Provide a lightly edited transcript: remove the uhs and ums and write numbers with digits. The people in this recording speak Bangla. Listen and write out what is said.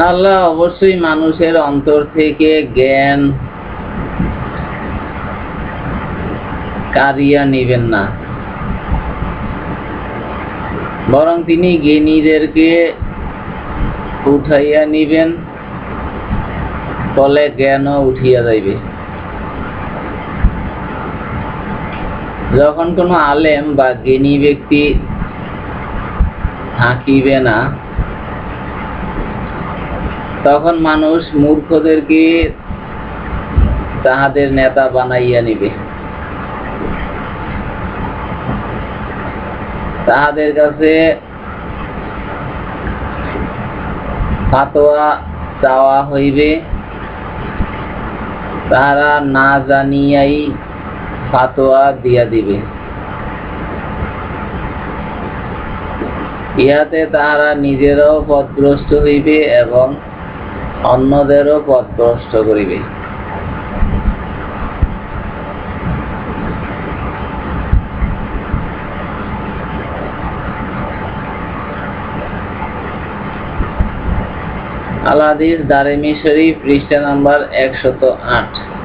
আল্লাহ অবশ্যই মানুষের অন্তর থেকে জ্ঞান কারিয়া নিবেন না, বরং তিনি জ্ঞানীদেরকে উঠাইয়া নিবেন, ফলে জ্ঞানও উঠিয়া যাইবে। যখন কোনো আলেম বা জ্ঞানী ব্যক্তি থাকিবে না, তখন মানুষ মূর্খদেরকে তাহাদের নেতা বানাইয়া নিবে, তাহাদের কাছে ফাতোয়া চাওয়া হইবে, তাহারা না জানিয়াই ফাতোয়া দিয়া দিবে। ইহাতে তাহারা নিজেরও পথভ্রষ্ট হইবে এবং অন্যদেরও পথভ্রষ্ট করিবে। আল হাদিস দারিমি শরীফ পৃষ্ঠা নাম্বার 108।